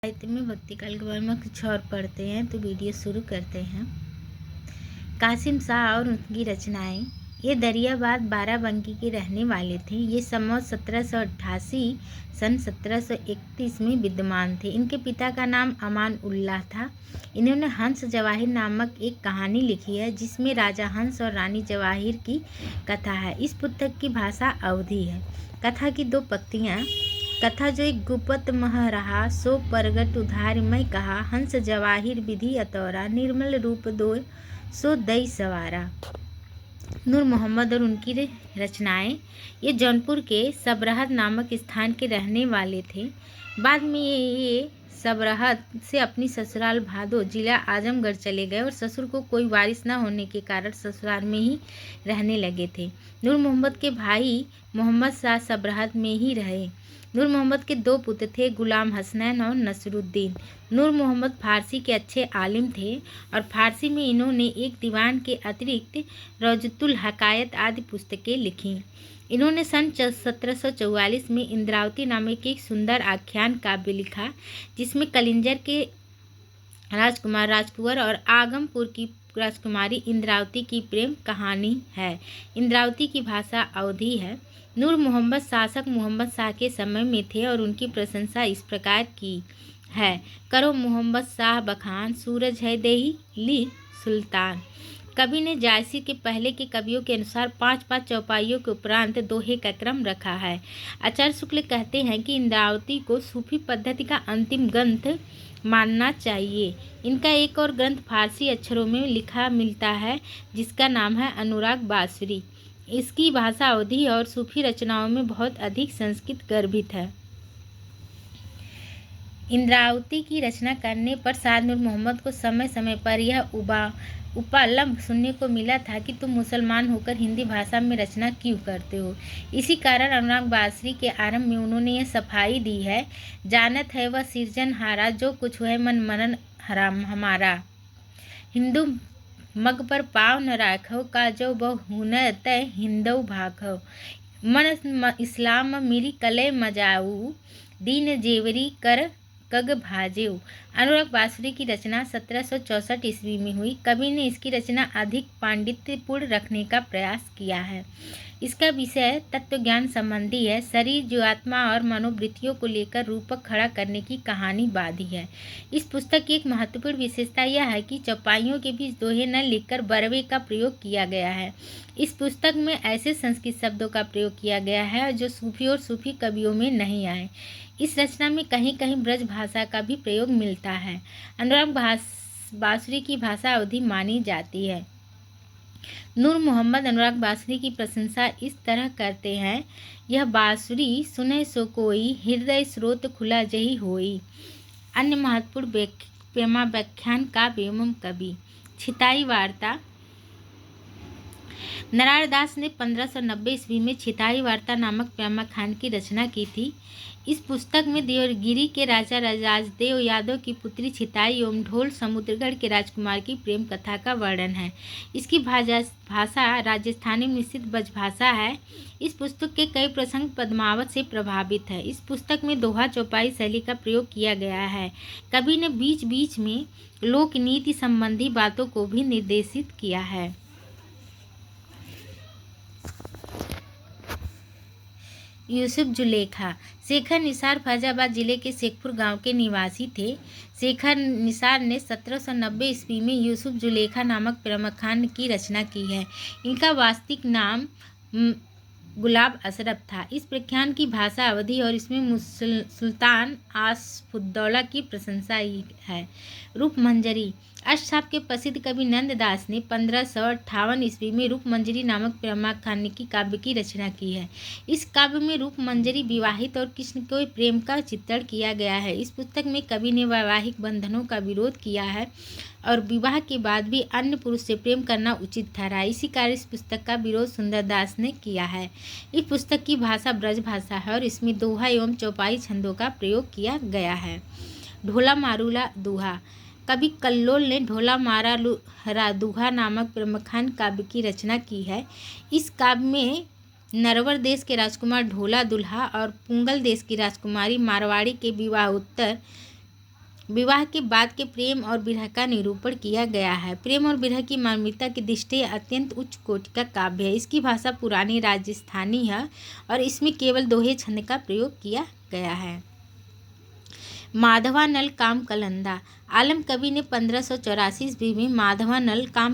साहित्य में भक्ति काल के बारे में कुछ और पढ़ते हैं, तो वीडियो शुरू करते हैं। कासिम शाह और उनकी रचनाएं। ये दरियाबाद बाराबंकी के रहने वाले थे। ये संवत 1788 सन 1731 में विद्यमान थे। इनके पिता का नाम अमान उल्लाह था। इन्होंने हंस जवाहिर नामक एक कहानी लिखी है, जिसमें राजा हंस और रानी जवाहिर की कथा है। इस पुस्तक की भाषा अवधी है। कथा की दो पंक्तियाँ। कथा जो एक गुपत मह रहा, सो परगट उधार मैं कहा, हंस जवाहिर विधि अतौरा, निर्मल रूप दो सो दई सवारा। नूर मोहम्मद और उनकी रचनाएं। ये जौनपुर के सबरहद नामक स्थान के रहने वाले थे। बाद में ये सबरहद से अपनी ससुराल भादो जिला आजमगढ़ चले गए और ससुर को कोई वारिस न होने के कारण ससुराल में ही रहने लगे थे। नूर मोहम्मद के भाई मोहम्मद शाह सबरहद में ही रहे। नूर मोहम्मद के दो पुत्र थे, गुलाम हसनैन और नसरुद्दीन। नूर मोहम्मद फारसी के अच्छे आलिम थे और फारसी में इन्होंने एक दीवान के अतिरिक्त रौजतुल हकायत आदि पुस्तकें लिखीं। इन्होंने सन 1744 में इंद्रावती नामक एक सुंदर आख्यान काव्य लिखा, जिसमें कलिंजर के राजकुमार राजकुंवर और आगमपुर की राजकुमारी इंद्रावती की प्रेम कहानी है। इंद्रावती की भाषा अवधी है। नूर मोहम्मद शासक मोहम्मद शाह के समय में थे और उनकी प्रशंसा इस प्रकार की है। करो मोहम्मद शाह बखान, सूरज है देही ली सुल्तान। कवि ने जायसी के पहले के कवियों के अनुसार 5-5 चौपाइयों के उपरांत दोहे का क्रम रखा है। आचार्य शुक्ल कहते हैं कि इंद्रावती को सूफी पद्धति का अंतिम ग्रंथ मानना चाहिए। इनका एक और ग्रंथ फारसी अक्षरों में लिखा मिलता है, जिसका नाम है अनुराग बांसुरी। इसकी भाषा अवधी और सूफी रचनाओं में बहुत अधिक संस्कृत गर्भित है। इंद्रावती की रचना करने पर शाह नूर मोहम्मद को समय समय पर यह उपालंब सुनने को मिला था कि तुम मुसलमान होकर हिंदी भाषा में रचना क्यों करते हो। इसी कारण अनुराग बांसुरी के आरंभ में उन्होंने यह सफाई दी है, जानत है वह सिरजनहारा, जो कुछ है मन मनन हराम हमारा। हिंदू मग पर पाव न राखो, का जो बहु हुनर तय हिंदू भाखो, मन इस्लाम मिली कले मजाऊ, दीन जेवरी कर कग भाजेऊ। अनुराग बांसुरी की रचना 1764 ईस्वी में हुई। कवि ने इसकी रचना अधिक पांडित्यपूर्ण रखने का प्रयास किया है। इसका विषय तत्वज्ञान संबंधी है। शरीर, जीवात्मा और मनोवृत्तियों को लेकर रूपक खड़ा करने की कहानी बाधी है। इस पुस्तक की एक महत्वपूर्ण विशेषता यह है कि चौपाइयों के बीच दोहे न लिखकर बरवे का प्रयोग किया गया है। इस पुस्तक में ऐसे संस्कृत शब्दों का प्रयोग किया गया है जो सूफी और सूफी कवियों में नहीं आए। इस रचना में कहीं कहीं ब्रज भाषा का भी प्रयोग मिलता है। अनुराग बांसुरी की भाषा अवधी मानी जाती है। नूर मोहम्मद अनुराग बांसुरी की प्रशंसा इस तरह करते हैं, यह बांसुरी सुने सो कोई, हृदय स्रोत खुला जही होई। अन्य महत्वपूर्ण प्रेमा व्याख्यान काव्य एवं कवि। छिताई वार्ता। नारायण दास ने 1590 ईस्वी में छिताई वार्ता नामक प्रेमाख्यान की रचना की थी। इस पुस्तक में देवगिरी के राजा राजदेव यादव की पुत्री छिताई एवं ढोल समुद्रगढ़ के राजकुमार की प्रेम कथा का वर्णन है। इसकी भाषा राजस्थानी मिश्रित ब्रजभाषा है। इस पुस्तक के कई प्रसंग पद्मावत से प्रभावित है। इस पुस्तक में दोहा चौपाई शैली का प्रयोग किया गया है। कवि ने बीच बीच में लोक नीति संबंधी बातों को भी निर्देशित किया है। यूसुफ जुलेखा। शेखर निसार फैजाबाद जिले के शेखपुर गांव के निवासी थे। शेखर निसार ने 1790 ईस्वी में यूसुफ जुलेखा नामक प्रेमाख्यान की रचना की है। इनका वास्तविक नाम गुलाब अशरफ था। इस प्रख्यान की भाषा अवधी और इसमें सुल्तान आसफुद्दौला की प्रशंसा है। रूपमंजरी। अष्टछाप के प्रसिद्ध कवि नंददास ने 1558 ईस्वी में रूपमंजरी नामक प्रेमाख्यान की काव्य की रचना की है। इस काव्य में रूपमंजरी विवाहित और कृष्ण के प्रेम का चित्रण किया गया है। इस पुस्तक में कवि ने वैवाहिक बंधनों का विरोध किया है और विवाह के बाद भी अन्य पुरुष से प्रेम करना उचित ठहरा। इसी कारण इस पुस्तक का विरोध सुंदरदास ने किया है। इस पुस्तक की भाषा ब्रज भाषा है और इसमें दोहा एवं चौपाई छंदों का प्रयोग किया गया है। ढोला मारूला दूहा। कवि कल्लोल ने ढोला मारा दूहा नामक प्रेमाख्यान काव्य की रचना की है। इस काव्य में नरवर देश के राजकुमार ढोला दुल्हा और पुंगल देश की राजकुमारी मारवाड़ी के विवाहोत्तर विवाह के बाद के प्रेम और विरह का निरूपण किया गया है। प्रेम और विरह की मार्मिकता की दृष्टि अत्यंत उच्च कोटि का काव्य है। इसकी भाषा पुरानी राजस्थानी है और इसमें केवल दोहे छंद का प्रयोग किया गया है। माधवानल काम कलंदा। आलम कवि ने 1584 ईस्वी में माधवानल काम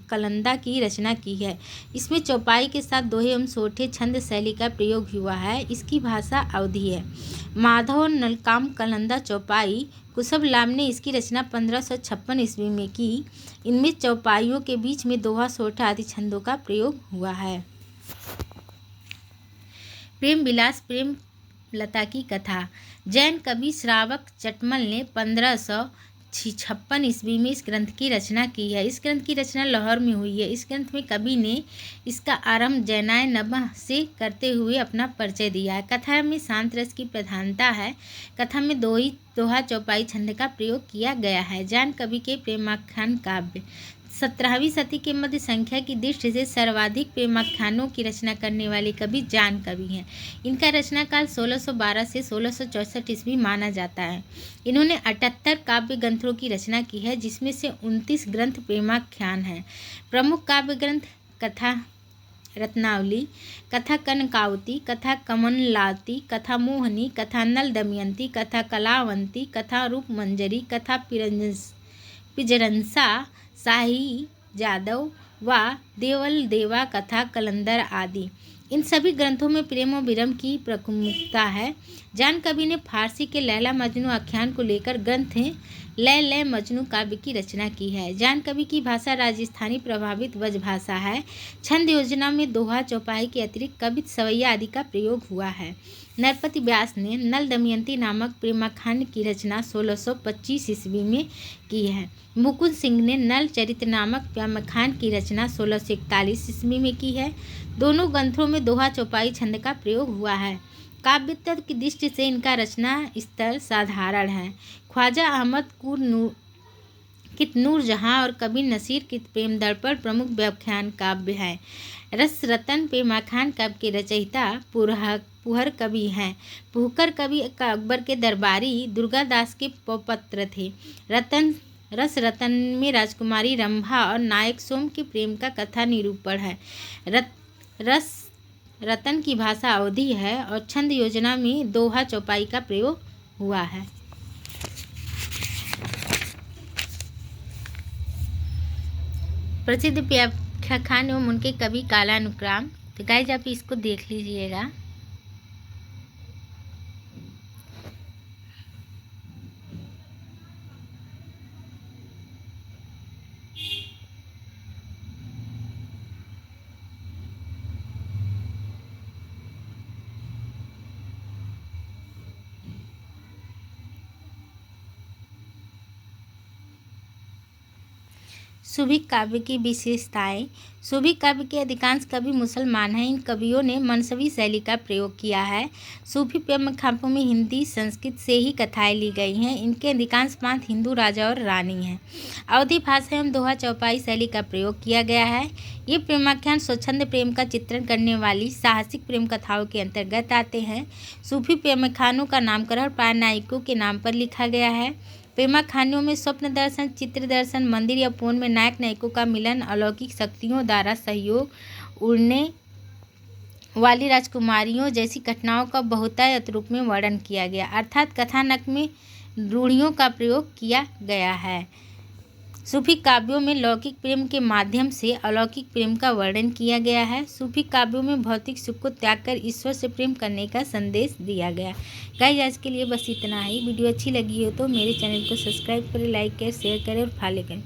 कलंदा की रचना की है। इसमें चौपाई के साथ दोहे एवं सोठे छंद शैली का प्रयोग हुआ है। इसकी भाषा अवधी है। माधवानल काम कलंदा चौपाई कुशवलाभ ने इसकी रचना 1556 ईस्वी में की। इनमें चौपाइयों के बीच में दोहा, सोठा आदि छंदों का प्रयोग हुआ है। प्रेम विलास प्रेम लता की कथा। जैन कवि श्रावक चटमल ने 1556 ईस्वी में इस ग्रंथ की रचना की है। इस ग्रंथ की रचना लाहौर में हुई है। इस ग्रंथ में कवि ने इसका आरंभ जैनाय नमः से करते हुए अपना परिचय दिया है। कथा में शांत रस की प्रधानता है। कथा में दोहा, चौपाई छंद का प्रयोग किया गया है। जैन कवि के प्रेमाख्यान काव्य 17वीं सदी के मध्य संख्या की दृष्टि से सर्वाधिक प्रेमाख्यानों की रचना करने वाले कवि जैन कवि हैं। इनका रचना काल 1612 से 1664 ईस्वी माना जाता है। इन्होंने 78 काव्य ग्रंथों की रचना की है, जिसमें से 29 ग्रंथ प्रेमाख्यान हैं। प्रमुख काव्य ग्रंथ कथा रत्नावली, कथा कनकावती, कथा कमललाती, कथा मोहनी, कथा नल दमयंती, कथा कलावंती, कथा रूपमंजरी, कथा पिजरंसा, शाही जादव व देवल देवा कथा कलंदर आदि। इन सभी ग्रंथों में प्रेम और विरह की प्रमुखता है। जैन कवि ने फारसी के लैला मजनू आख्यान को लेकर ग्रंथ लैला मजनू काव्य की रचना की है। जैन कवि की भाषा राजस्थानी प्रभावित ब्रजभाषा है। छंद योजना में दोहा, चौपाई के अतिरिक्त कवित, सवैया आदि का प्रयोग हुआ है। नरपति व्यास ने नल दमयंती नामक प्रेमाख्यान की रचना 1625 ईस्वी में की है। मुकुंद सिंह ने नल चरित नामक प्रेमाख्यान की रचना 1641 ईस्वी में की है। दोनों ग्रंथों में दोहा, चौपाई छंद का प्रयोग हुआ है। काव्यत्व की दृष्टि से इनका रचना स्तर साधारण है। ख्वाजा अहमद नूर जहाँ और कबीर नसीर की प्रेम दर्पण प्रमुख व्याख्यान काव्य है। रस रतन प्रेमाख्यान काव्य के रचयिता पुहर कवि हैं। पुहकर कवि अकबर के दरबारी दुर्गादास के पौत्र थे। रस रतन में राजकुमारी रंभा और नायक सोम के प्रेम का कथा निरूपण है। रस रतन की भाषा अवधी है और छंद योजना में दोहा, चौपाई का प्रयोग हुआ है। प्रसिद्ध व्याख्यान एवं उनके कवि कालानुक्राम। तो गाइज आप इसको देख लीजिएगा। सूफी काव्य की विशेषताएं। सूफी काव्य के अधिकांश कवि मुसलमान हैं। इन कवियों ने मनसवी शैली का प्रयोग किया है। सूफी प्रेमाख्यानों में हिंदी, संस्कृत से ही कथाएं ली गई हैं। इनके अधिकांश पात्र हिंदू राजा और रानी हैं। अवधी भाषा एवं दोहा, चौपाई शैली का प्रयोग किया गया है। ये प्रेमाख्यान स्वच्छंद प्रेम का चित्रण करने वाली साहसिक प्रेम कथाओं के अंतर्गत आते हैं। सूफी प्रेमाख्यानों का नामकरण प्राय नायकों के नाम पर लिखा गया है। प्रेमाख्यानों में स्वप्न दर्शन, चित्र दर्शन, मंदिर या पौन में नायक नायिकों का मिलन, अलौकिक शक्तियों द्वारा सहयोग, उड़ने वाली राजकुमारियों जैसी घटनाओं का बहुतायत रूप में वर्णन किया गया, अर्थात कथानक में रूढ़ियों का प्रयोग किया गया है। सूफी काव्यों में लौकिक प्रेम के माध्यम से अलौकिक प्रेम का वर्णन किया गया है। सूफी काव्यों में भौतिक सुख को त्याग कर ईश्वर से प्रेम करने का संदेश दिया गया। गाइस आज के लिए बस इतना ही। वीडियो अच्छी लगी हो तो मेरे चैनल को सब्सक्राइब करें, लाइक करें, शेयर करें और फॉलो करें।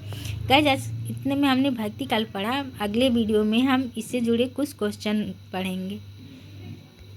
गाइस आज इतने में हमने भक्ति काल पढ़ा। अगले वीडियो में हम इससे जुड़े कुछ क्वेश्चन पढ़ेंगे।